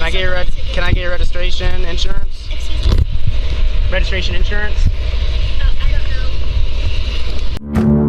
I get your can I get your registration insurance? Excuse me? Registration insurance? I don't know.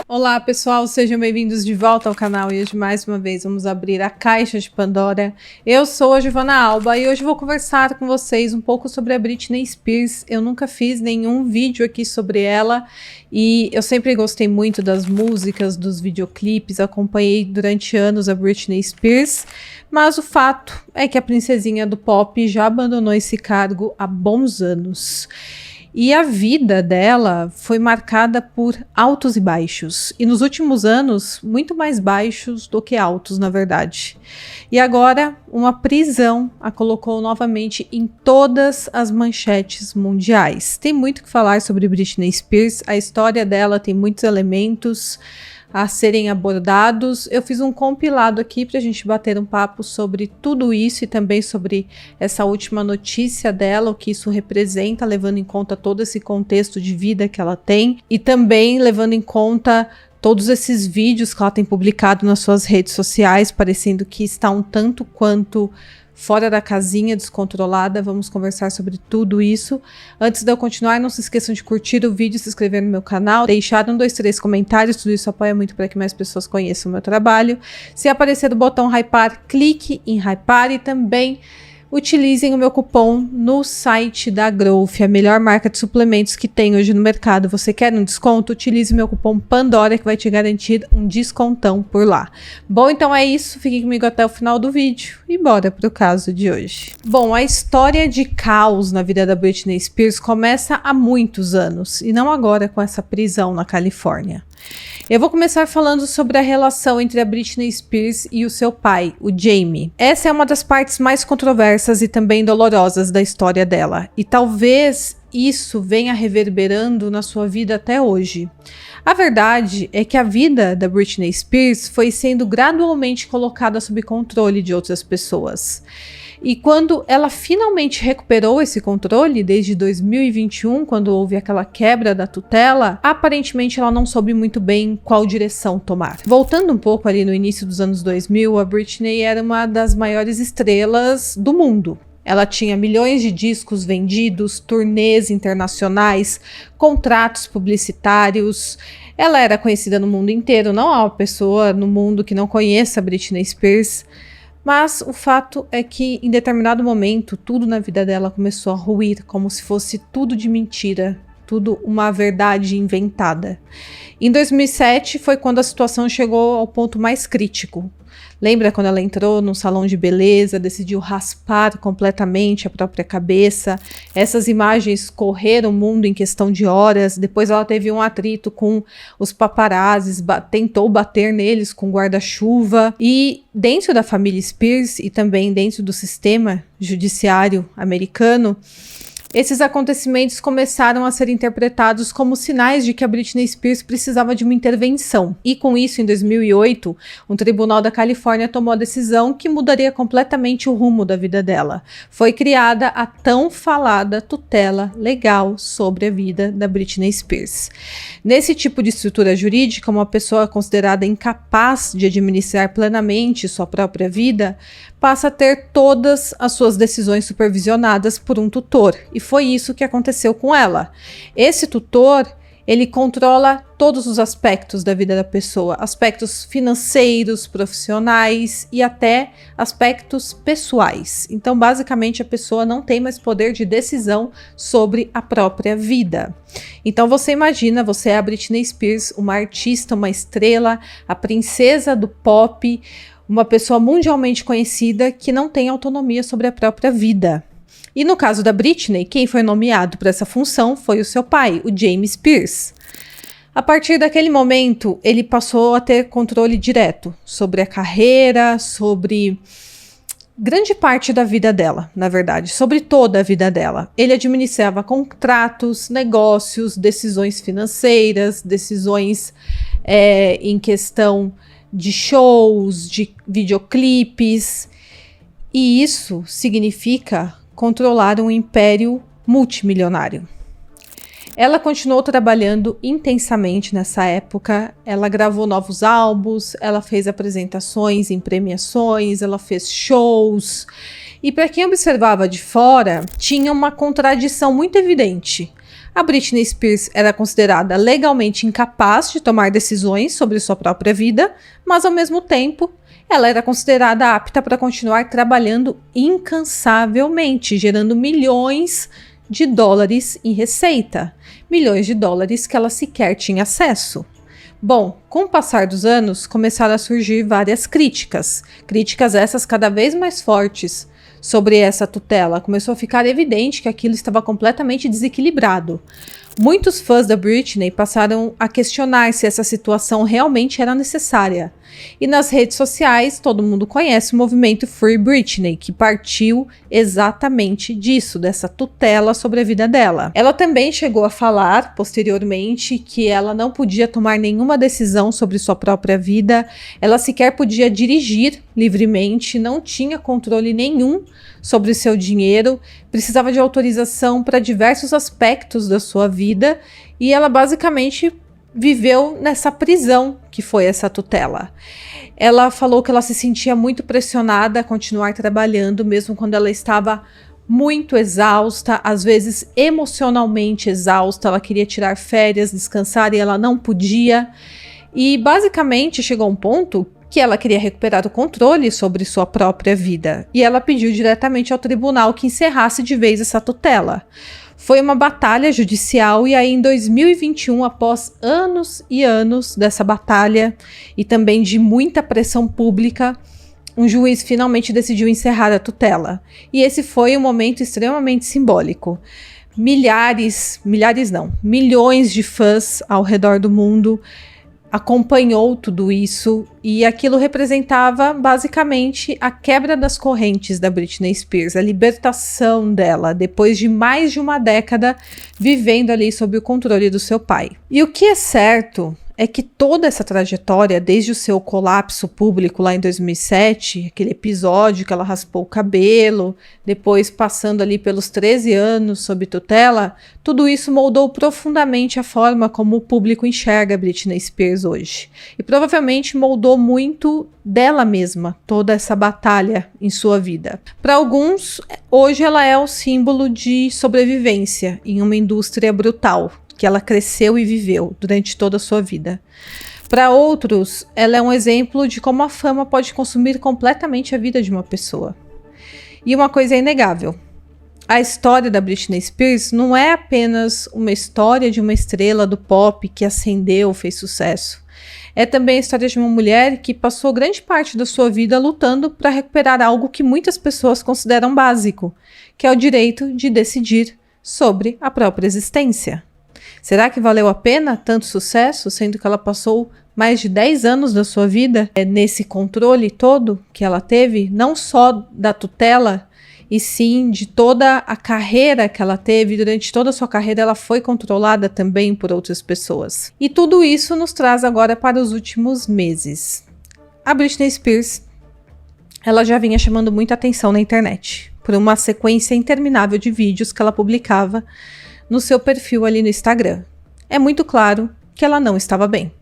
Olá pessoal, sejam bem-vindos de volta ao canal e hoje mais uma vez vamos abrir a caixa de Pandora. Eu sou a Giovana Alba e hoje vou conversar com vocês um pouco sobre a Britney Spears. Eu nunca fiz nenhum vídeo aqui sobre ela e eu sempre gostei muito das músicas, dos videoclipes, acompanhei durante anos a Britney Spears, mas o fato é que a princesinha do pop já abandonou esse cargo há bons anos. E a vida dela foi marcada por altos e baixos. E nos últimos anos, muito mais baixos do que altos, na verdade. E agora, uma prisão a colocou novamente em todas as manchetes mundiais. Tem muito o que falar sobre Britney Spears. A história dela tem muitos elementos a serem abordados. Eu fiz um compilado aqui para a gente bater um papo sobre tudo isso e também sobre essa última notícia dela, o que isso representa, levando em conta todo esse contexto de vida que ela tem e também levando em conta todos esses vídeos que ela tem publicado nas suas redes sociais, parecendo que está um tanto quanto fora da casinha, descontrolada. Vamos conversar sobre tudo isso. Antes de eu continuar, não se esqueçam de curtir o vídeo, se inscrever no meu canal, deixar 1, 2, 3 comentários, tudo isso apoia muito para que mais pessoas conheçam o meu trabalho. Se aparecer o botão hypar, clique em hypar e também utilizem o meu cupom no site da Growth, a melhor marca de suplementos que tem hoje no mercado. Você quer um desconto? Utilize o meu cupom Pandora que vai te garantir um descontão por lá. Bom, então é isso. Fiquem comigo até o final do vídeo e bora pro caso de hoje. Bom, a história de caos na vida da Britney Spears começa há muitos anos e não agora com essa prisão na Califórnia. Eu vou começar falando sobre a relação entre a Britney Spears e o seu pai, o Jamie. Essa é uma das partes mais controversas e também dolorosas da história dela, e talvez isso venha reverberando na sua vida até hoje. A verdade é que a vida da Britney Spears foi sendo gradualmente colocada sob controle de outras pessoas. E quando ela finalmente recuperou esse controle, desde 2021, quando houve aquela quebra da tutela, aparentemente ela não soube muito bem qual direção tomar. Voltando um pouco ali no início dos anos 2000, a Britney era uma das maiores estrelas do mundo. Ela tinha milhões de discos vendidos, turnês internacionais, contratos publicitários. Ela era conhecida no mundo inteiro, não há uma pessoa no mundo que não conheça a Britney Spears. Mas o fato é que em determinado momento tudo na vida dela começou a ruir, como se fosse tudo de mentira, tudo uma verdade inventada. Em 2007 foi quando a situação chegou ao ponto mais crítico. Lembra quando ela entrou num salão de beleza, decidiu raspar completamente a própria cabeça? Essas imagens correram o mundo em questão de horas. Depois ela teve um atrito com os paparazzis, tentou bater neles com guarda-chuva. E dentro da família Spears e também dentro do sistema judiciário americano, esses acontecimentos começaram a ser interpretados como sinais de que a Britney Spears precisava de uma intervenção. E com isso, em 2008, um tribunal da Califórnia tomou a decisão que mudaria completamente o rumo da vida dela. Foi criada a tão falada tutela legal sobre a vida da Britney Spears. Nesse tipo de estrutura jurídica, uma pessoa considerada incapaz de administrar plenamente sua própria vida passa a ter todas as suas decisões supervisionadas por um tutor. E foi isso que aconteceu com ela. Esse tutor, ele controla todos os aspectos da vida da pessoa, aspectos financeiros, profissionais e até aspectos pessoais. Então, basicamente, a pessoa não tem mais poder de decisão sobre a própria vida. Então, você imagina, você é a Britney Spears, uma artista, uma estrela, a princesa do pop, uma pessoa mundialmente conhecida que não tem autonomia sobre a própria vida. E no caso da Britney, quem foi nomeado para essa função foi o seu pai, o Jamie Spears. A partir daquele momento, ele passou a ter controle direto sobre a carreira, sobre grande parte da vida dela, na verdade, sobre toda a vida dela. Ele administrava contratos, negócios, decisões financeiras, decisões em questão de shows, de videoclipes, e isso significa controlar um império multimilionário. Ela continuou trabalhando intensamente nessa época, ela gravou novos álbuns, ela fez apresentações em premiações, ela fez shows. E para quem observava de fora, tinha uma contradição muito evidente. A Britney Spears era considerada legalmente incapaz de tomar decisões sobre sua própria vida, mas ao mesmo tempo, ela era considerada apta para continuar trabalhando incansavelmente, gerando milhões de dólares em receita, milhões de dólares que ela sequer tinha acesso. Bom, com o passar dos anos, começaram a surgir várias críticas essas cada vez mais fortes sobre essa tutela. Começou a ficar evidente que aquilo estava completamente desequilibrado. Muitos fãs da Britney passaram a questionar se essa situação realmente era necessária. E nas redes sociais, todo mundo conhece o movimento Free Britney, que partiu exatamente disso, dessa tutela sobre a vida dela. Ela também chegou a falar, posteriormente, que ela não podia tomar nenhuma decisão sobre sua própria vida, ela sequer podia dirigir livremente, não tinha controle nenhum sobre seu dinheiro, precisava de autorização para diversos aspectos da sua vida e ela basicamente viveu nessa prisão que foi essa tutela. Ela falou que ela se sentia muito pressionada a continuar trabalhando, mesmo quando ela estava muito exausta, às vezes emocionalmente exausta, ela queria tirar férias, descansar e ela não podia. E basicamente chegou um ponto que ela queria recuperar o controle sobre sua própria vida. E ela pediu diretamente ao tribunal que encerrasse de vez essa tutela. Foi uma batalha judicial e aí em 2021, após anos e anos dessa batalha e também de muita pressão pública, um juiz finalmente decidiu encerrar a tutela. E esse foi um momento extremamente simbólico. Milhões de fãs ao redor do mundo acompanhou tudo isso e aquilo representava basicamente a quebra das correntes da Britney Spears, a libertação dela depois de mais de uma década vivendo ali sob o controle do seu pai. E o que é certo é que toda essa trajetória, desde o seu colapso público lá em 2007, aquele episódio que ela raspou o cabelo, depois passando ali pelos 13 anos sob tutela, tudo isso moldou profundamente a forma como o público enxerga a Britney Spears hoje. E provavelmente moldou muito dela mesma, toda essa batalha em sua vida. Para alguns, hoje ela é o símbolo de sobrevivência em uma indústria brutal, que ela cresceu e viveu durante toda a sua vida. Para outros, ela é um exemplo de como a fama pode consumir completamente a vida de uma pessoa. E uma coisa é inegável. A história da Britney Spears não é apenas uma história de uma estrela do pop que ascendeu, fez sucesso. É também a história de uma mulher que passou grande parte da sua vida lutando para recuperar algo que muitas pessoas consideram básico, que é o direito de decidir sobre a própria existência. Será que valeu a pena tanto sucesso, sendo que ela passou mais de 10 anos da sua vida nesse controle todo que ela teve, não só da tutela, e sim de toda a carreira que ela teve? Durante toda a sua carreira ela foi controlada também por outras pessoas. E tudo isso nos traz agora para os últimos meses. A Britney Spears, ela já vinha chamando muita atenção na internet, por uma sequência interminável de vídeos que ela publicava no seu perfil ali no Instagram. É muito claro que ela não estava bem.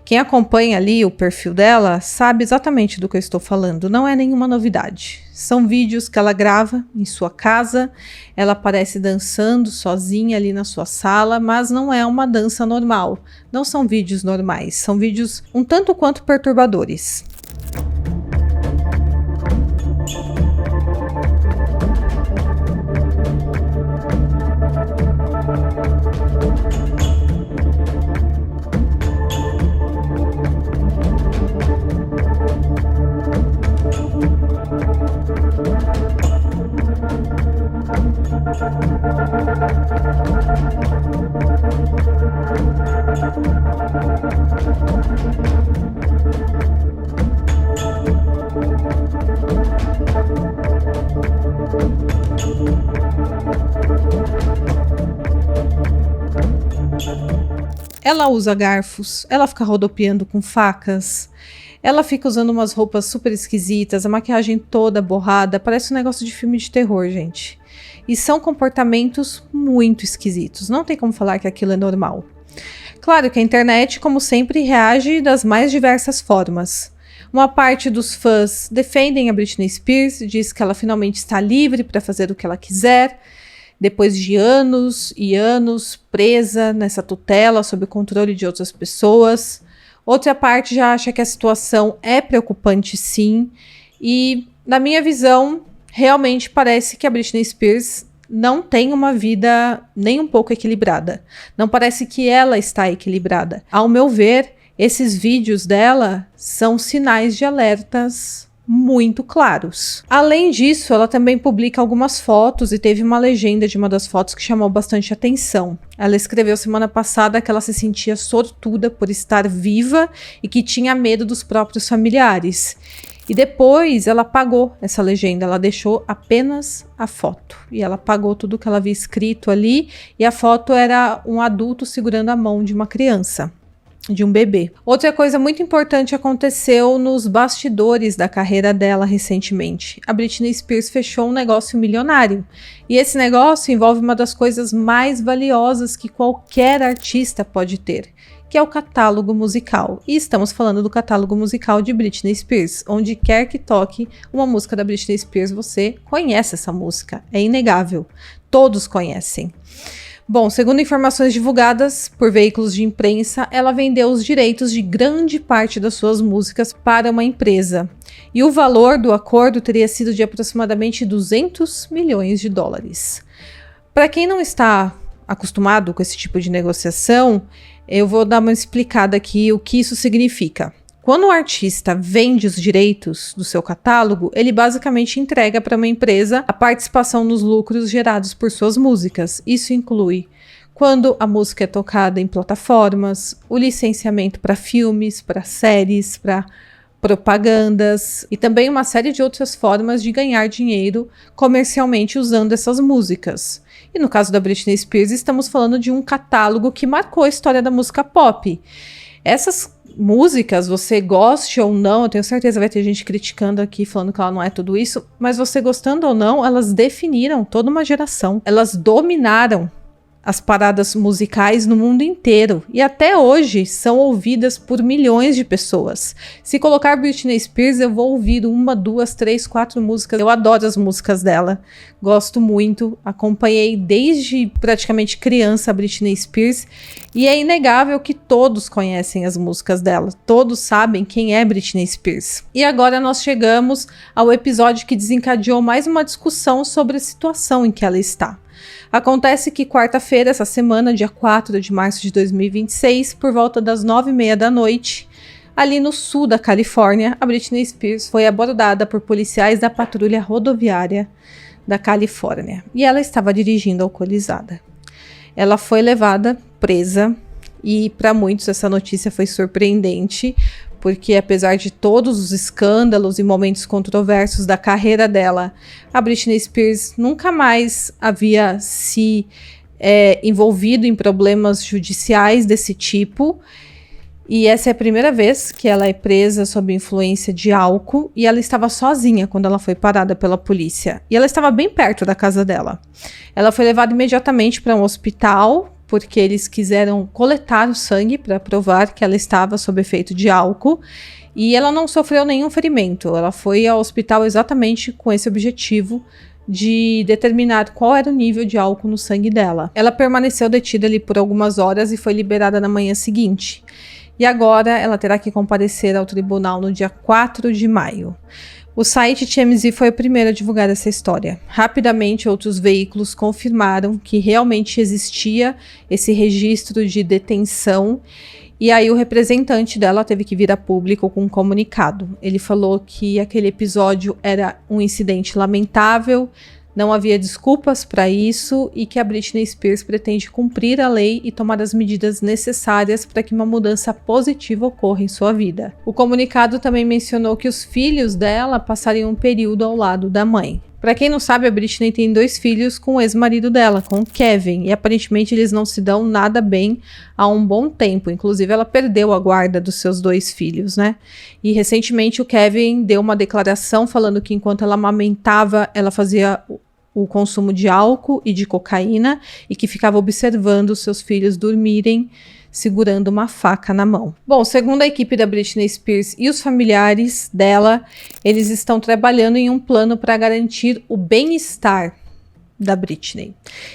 Quem acompanha ali o perfil dela sabe exatamente do que eu estou falando, não é nenhuma novidade. São vídeos que ela grava em sua casa, ela aparece dançando sozinha ali na sua sala, mas não é uma dança normal, não são vídeos normais, são vídeos um tanto quanto perturbadores. Ela usa garfos, ela fica rodopiando com facas, ela fica usando umas roupas super esquisitas, a maquiagem toda borrada, parece um negócio de filme de terror, gente. E são comportamentos muito esquisitos. Não tem como falar que aquilo é normal. Claro que a internet, como sempre, reage das mais diversas formas. Uma parte dos fãs defendem a Britney Spears, diz que ela finalmente está livre para fazer o que ela quiser, depois de anos e anos presa nessa tutela sob o controle de outras pessoas. Outra parte já acha que a situação é preocupante, sim, e, na minha visão, realmente parece que a Britney Spears não tem uma vida nem um pouco equilibrada. Não parece que ela está equilibrada. Ao meu ver, esses vídeos dela são sinais de alertas muito claros. Além disso, ela também publica algumas fotos e teve uma legenda de uma das fotos que chamou bastante atenção. Ela escreveu semana passada que ela se sentia sortuda por estar viva e que tinha medo dos próprios familiares. E depois ela apagou essa legenda, ela deixou apenas a foto. E ela apagou tudo que ela havia escrito ali, e a foto era um adulto segurando a mão de uma criança, de um bebê. Outra coisa muito importante aconteceu nos bastidores da carreira dela recentemente. A Britney Spears fechou um negócio milionário. E esse negócio envolve uma das coisas mais valiosas que qualquer artista pode ter, que é o catálogo musical. E estamos falando do catálogo musical de Britney Spears. Onde quer que toque uma música da Britney Spears, você conhece essa música. É inegável. Todos conhecem. Bom, segundo informações divulgadas por veículos de imprensa, ela vendeu os direitos de grande parte das suas músicas para uma empresa. E o valor do acordo teria sido de aproximadamente 200 milhões de dólares. Para quem não está acostumado com esse tipo de negociação, eu vou dar uma explicada aqui o que isso significa. Quando o artista vende os direitos do seu catálogo, ele basicamente entrega para uma empresa a participação nos lucros gerados por suas músicas. Isso inclui quando a música é tocada em plataformas, o licenciamento para filmes, para séries, para propagandas e também uma série de outras formas de ganhar dinheiro comercialmente usando essas músicas. E no caso da Britney Spears, estamos falando de um catálogo que marcou a história da música pop. Essas músicas, você goste ou não, eu tenho certeza vai ter gente criticando aqui, falando que ela não é tudo isso, mas você gostando ou não, elas definiram toda uma geração. Elas dominaram as paradas musicais no mundo inteiro e até hoje são ouvidas por milhões de pessoas. Se colocar Britney Spears, eu vou ouvir 1, 2, 3, 4 músicas. Eu adoro as músicas dela, gosto muito, acompanhei desde praticamente criança a Britney Spears e é inegável que todos conhecem as músicas dela, todos sabem quem é Britney Spears. E agora nós chegamos ao episódio que desencadeou mais uma discussão sobre a situação em que ela está. Acontece que quarta-feira, essa semana, dia 4 de março de 2026, por volta das 9h30 da noite, ali no sul da Califórnia, a Britney Spears foi abordada por policiais da patrulha rodoviária da Califórnia. E ela estava dirigindo alcoolizada. Ela foi levada presa e para muitos essa notícia foi surpreendente, porque apesar de todos os escândalos e momentos controversos da carreira dela, a Britney Spears nunca mais havia se envolvido em problemas judiciais desse tipo. E essa é a primeira vez que ela é presa sob influência de álcool e ela estava sozinha quando ela foi parada pela polícia. E ela estava bem perto da casa dela. Ela foi levada imediatamente para um hospital, porque eles quiseram coletar o sangue para provar que ela estava sob efeito de álcool, e ela não sofreu nenhum ferimento. Ela foi ao hospital exatamente com esse objetivo de determinar qual era o nível de álcool no sangue dela. Ela permaneceu detida ali por algumas horas e foi liberada na manhã seguinte. E agora ela terá que comparecer ao tribunal no dia 4 de maio. O site TMZ foi o primeiro a divulgar essa história. Rapidamente, outros veículos confirmaram que realmente existia esse registro de detenção. E aí o representante dela teve que vir a público com um comunicado. Ele falou que aquele episódio era um incidente lamentável, não havia desculpas para isso e que a Britney Spears pretende cumprir a lei e tomar as medidas necessárias para que uma mudança positiva ocorra em sua vida. O comunicado também mencionou que os filhos dela passariam um período ao lado da mãe. Para quem não sabe, a Britney tem 2 filhos com o ex-marido dela, com o Kevin, e aparentemente eles não se dão nada bem há um bom tempo. Inclusive, ela perdeu a guarda dos seus 2 filhos, né? E recentemente o Kevin deu uma declaração falando que enquanto ela amamentava, ela fazia o consumo de álcool e de cocaína e que ficava observando seus filhos dormirem segurando uma faca na mão. Bom, segundo a equipe da Britney Spears e os familiares dela, eles estão trabalhando em um plano para garantir o bem-estar da Britney.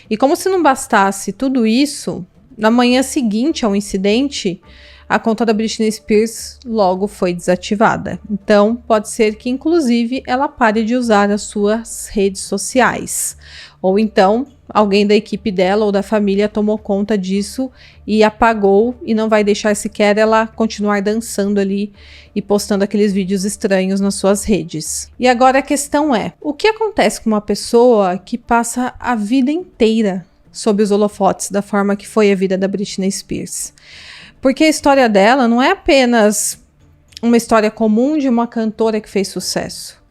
E como se não bastasse tudo isso, na manhã seguinte ao incidente, a conta da Britney Spears logo foi desativada. Então, pode ser que, inclusive, ela pare de usar as suas redes sociais. Ou então, alguém da equipe dela ou da família tomou conta disso e apagou e não vai deixar sequer ela continuar dançando ali e postando aqueles vídeos estranhos nas suas redes. E agora a questão é, o que acontece com uma pessoa que passa a vida inteira sob os holofotes da forma que foi a vida da Britney Spears? Porque a história dela não é apenas uma história comum de uma cantora que fez sucesso.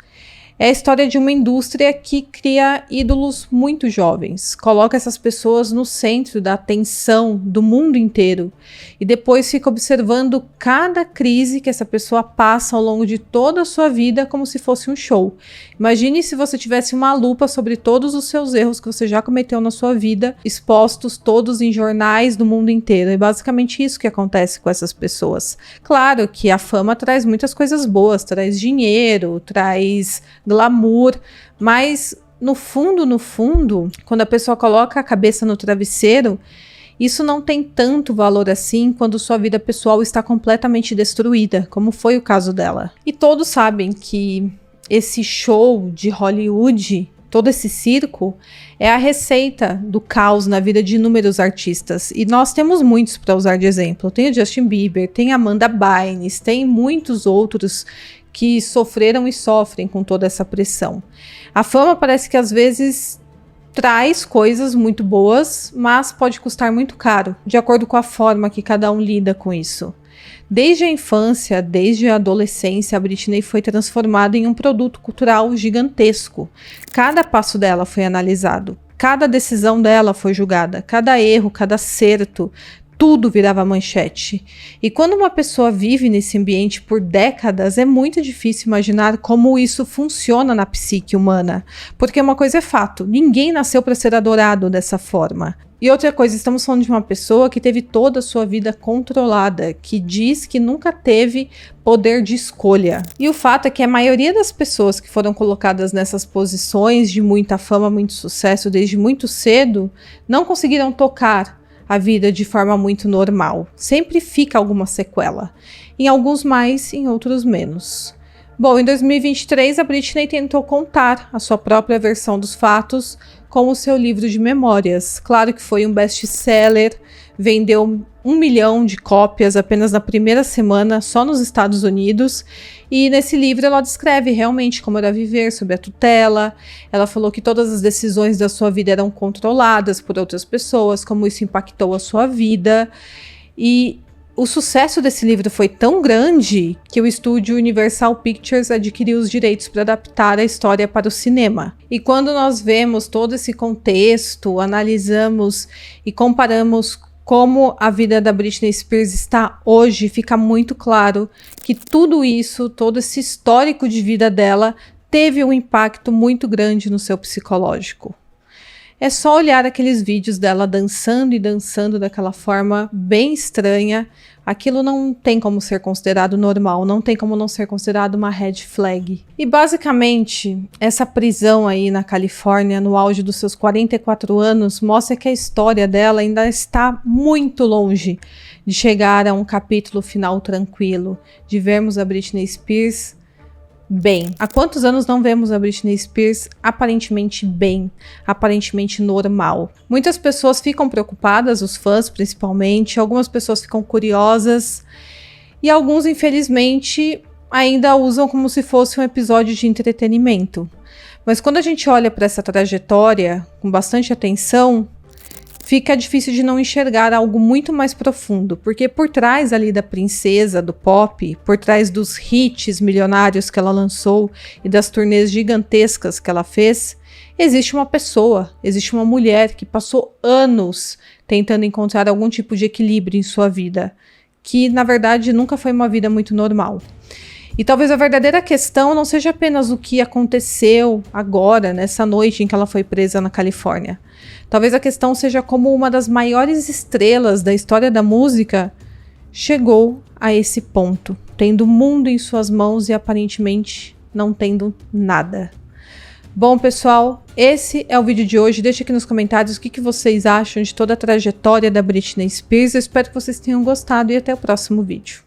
É a história de uma indústria que cria ídolos muito jovens, coloca essas pessoas no centro da atenção do mundo inteiro e depois fica observando cada crise que essa pessoa passa ao longo de toda a sua vida como se fosse um show. Imagine se você tivesse uma lupa sobre todos os seus erros que você já cometeu na sua vida, expostos todos em jornais do mundo inteiro. É basicamente isso que acontece com essas pessoas. Claro que a fama traz muitas coisas boas, traz dinheiro, traz glamour, mas no fundo, quando a pessoa coloca a cabeça no travesseiro, isso não tem tanto valor assim quando sua vida pessoal está completamente destruída, como foi o caso dela. E todos sabem que esse show de Hollywood, todo esse circo, é a receita do caos na vida de inúmeros artistas. E nós temos muitos para usar de exemplo. Tem o Justin Bieber, tem a Amanda Bynes, tem muitos outros que sofreram e sofrem com toda essa pressão. A fama parece que às vezes traz coisas muito boas, mas pode custar muito caro, de acordo com a forma que cada um lida com isso. Desde a infância, desde a adolescência, a Britney foi transformada em um produto cultural gigantesco. Cada passo dela foi analisado, cada decisão dela foi julgada, cada erro, cada acerto, tudo virava manchete. E quando uma pessoa vive nesse ambiente por décadas, é muito difícil imaginar como isso funciona na psique humana. Porque uma coisa é fato, ninguém nasceu para ser adorado dessa forma. E outra coisa, estamos falando de uma pessoa que teve toda a sua vida controlada, que diz que nunca teve poder de escolha. E o fato é que a maioria das pessoas que foram colocadas nessas posições de muita fama, muito sucesso desde muito cedo, não conseguiram tocar a vida de forma muito normal. Sempre fica alguma sequela. Em alguns mais, em outros menos. Bom, em 2023, a Britney tentou contar a sua própria versão dos fatos com o seu livro de memórias. Claro que foi um best-seller, vendeu 1 milhão de cópias apenas na primeira semana, só nos Estados Unidos. E nesse livro ela descreve realmente como era viver sob a tutela. Ela falou que todas as decisões da sua vida eram controladas por outras pessoas, como isso impactou a sua vida. E o sucesso desse livro foi tão grande que o estúdio Universal Pictures adquiriu os direitos para adaptar a história para o cinema. E quando nós vemos todo esse contexto, analisamos e comparamos como a vida da Britney Spears está hoje, fica muito claro que tudo isso, todo esse histórico de vida dela, teve um impacto muito grande no seu psicológico. É só olhar aqueles vídeos dela dançando e dançando daquela forma bem estranha. Aquilo não tem como ser considerado normal, não tem como não ser considerado uma red flag. E basicamente, essa prisão aí na Califórnia, no auge dos seus 44 anos, mostra que a história dela ainda está muito longe de chegar a um capítulo final tranquilo, de vermos a Britney Spears bem. Há quantos anos não vemos a Britney Spears aparentemente bem, aparentemente normal? Muitas pessoas ficam preocupadas, os fãs principalmente, algumas pessoas ficam curiosas e alguns, infelizmente, ainda usam como se fosse um episódio de entretenimento. Mas quando a gente olha para essa trajetória com bastante atenção, fica difícil de não enxergar algo muito mais profundo, porque por trás ali da princesa do pop, por trás dos hits milionários que ela lançou e das turnês gigantescas que ela fez, existe uma pessoa, existe uma mulher que passou anos tentando encontrar algum tipo de equilíbrio em sua vida, que na verdade nunca foi uma vida muito normal. E talvez a verdadeira questão não seja apenas o que aconteceu agora, nessa noite em que ela foi presa na Califórnia. Talvez a questão seja como uma das maiores estrelas da história da música chegou a esse ponto, tendo o mundo em suas mãos e aparentemente não tendo nada. Bom, pessoal, esse é o vídeo de hoje. Deixa aqui nos comentários o que vocês acham de toda a trajetória da Britney Spears. Eu espero que vocês tenham gostado e até o próximo vídeo.